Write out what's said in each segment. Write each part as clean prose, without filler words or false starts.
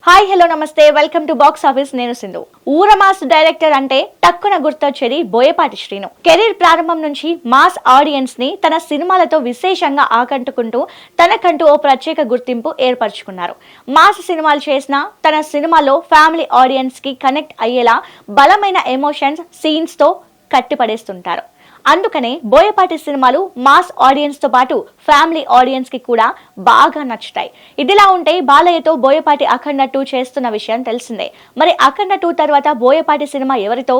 Hi hello నమస్తే welcome to box office. నేను Sindhu. ఊరమాస్ director అంటే టక్కున గుర్తొచ్చేది బోయపాటి శ్రీను. కెరీర్ ప్రారంభం నుంచి మాస్ ఆడియన్స్ ని తన సినిమాలతో విశేషంగా ఆకట్టుకుంటూ తనకంటూ ఓ ప్రత్యేక గుర్తింపు ఏర్పరచుకున్నారు. మాస్ సినిమాలు చేసిన తన సినిమాలో ఫ్యామిలీ ఆడియన్స్ కి కనెక్ట్ అయ్యేలా బలమైన ఎమోషన్స్ సీన్స్ తో కట్టిపడేస్తుంటారు. అందుకనే బోయపాటి సినిమాలు మాస్ ఆడియన్స్ తో పాటు ఫ్యామిలీ ఆడియన్స్ కి కూడా బాగా నచ్చుతాయి. ఇదిలా ఉంటే బాలయ్యతో బోయపాటి అఖండ 2 చేస్తున్న విషయం తెలిసిందే. మరి అఖండ 2 తర్వాత బోయపాటి సినిమా ఎవరితో?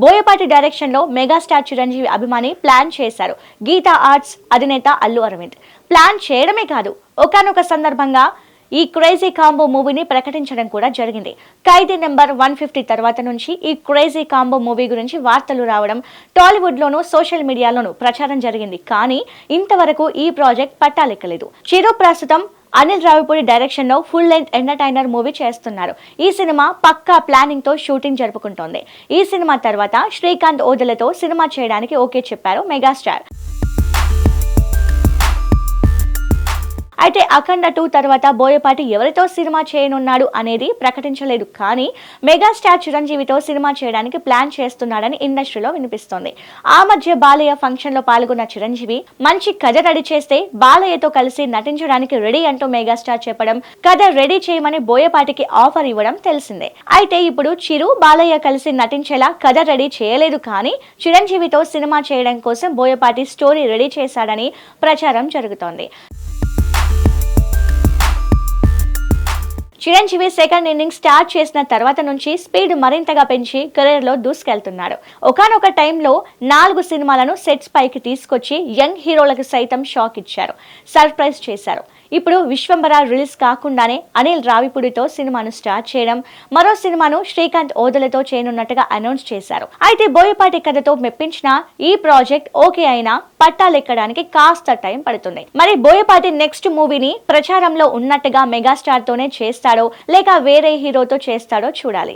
బోయపాటి డైరెక్షన్ లో మెగాస్టార్ చిరంజీవి అభిమాని ప్లాన్ చేశారు. గీతా ఆర్ట్స్ అధినేత అల్లు అరవింద్ ప్లాన్ చేయడమే కాదు, ఒకానొక సందర్భంగా ఈ క్రేజీ కాంబో మూవీని ప్రకటించడం కూడా జరిగింది. ఖైదీ నెంబర్ 150 తర్వాత నుంచి ఈ క్రేజీ కాంబో మూవీ గురించి వార్తలు రావడం టాలీవుడ్ లోను సోషల్ మీడియాలోను ప్రచారం జరిగింది. కానీ ఇంతవరకు ఈ ప్రాజెక్ట్ పట్టాలెక్కలేదు. చిరు ప్రస్తుతం అనిల్ రావిపూడి డైరెక్షన్ లో ఫుల్ లెంత్ ఎంటర్టైనర్ మూవీ చేస్తున్నారు. ఈ సినిమా పక్కా ప్లానింగ్ తో షూటింగ్ జరుపుకుంటోంది. ఈ సినిమా తర్వాత శ్రీకాంత్ ఓదెలతో సినిమా చేయడానికి ఓకే చెప్పారు మెగాస్టార్. అయితే అఖండ 2 తర్వాత బోయపాటి ఎవరితో సినిమా చేయనున్నాడు అనేది ప్రకటించలేదు. కానీ మెగాస్టార్ చిరంజీవితో సినిమా చేయడానికి ప్లాన్ చేస్తున్నాడని ఇండస్ట్రీలో వినిపిస్తోంది. ఆ మధ్య బాలయ్య ఫంక్షన్ లో పాల్గొన్న చిరంజీవి మంచి కథ రెడీ చేస్తే బాలయ్యతో కలిసి నటించడానికి రెడీ అంటూ మెగాస్టార్ చెప్పడం, కథ రెడీ చేయమని బోయపాటికి ఆఫర్ ఇవ్వడం తెలిసిందే. అయితే ఇప్పుడు చిరు బాలయ్య కలిసి నటించేలా కథ రెడీ చేయలేదు, కానీ చిరంజీవితో సినిమా చేయడం కోసం బోయపాటి స్టోరీ రెడీ చేశాడని ప్రచారం జరుగుతోంది. చిరంజీవి సెకండ్ ఇన్నింగ్ స్టార్ట్ చేసిన తర్వాత నుంచి స్పీడ్ మరింతగా పెంచి కెరీర్ లో దూసుకెళ్తున్నాడు. ఒకానొక టైంలో 4 సినిమాలను సెట్స్ పైకి తీసుకొచ్చి యంగ్ హీరోలకు సైతం షాక్ ఇచ్చారు, సర్ప్రైజ్ చేశారు. ఇప్పుడు విశ్వంబర రిలీజ్ కాకుండానే అనిల్ రావిపూడితో సినిమాను స్టార్ట్ చేయడం, మరో సినిమాను శ్రీకాంత్ ఓదెలతో చేయనున్నట్టుగా అనౌన్స్ చేశారు. అయితే బోయపాటి కథతో మెప్పించిన ఈ ప్రాజెక్ట్ ఓకే అయినా పట్టాలెక్కడానికి కాస్త టైం పడుతుంది. మరి బోయపాటి నెక్స్ట్ మూవీని ప్రచారంలో ఉన్నట్టుగా మెగాస్టార్ తోనే చేస్తాడో లేక వేరే హీరోతో చేస్తాడో చూడాలి.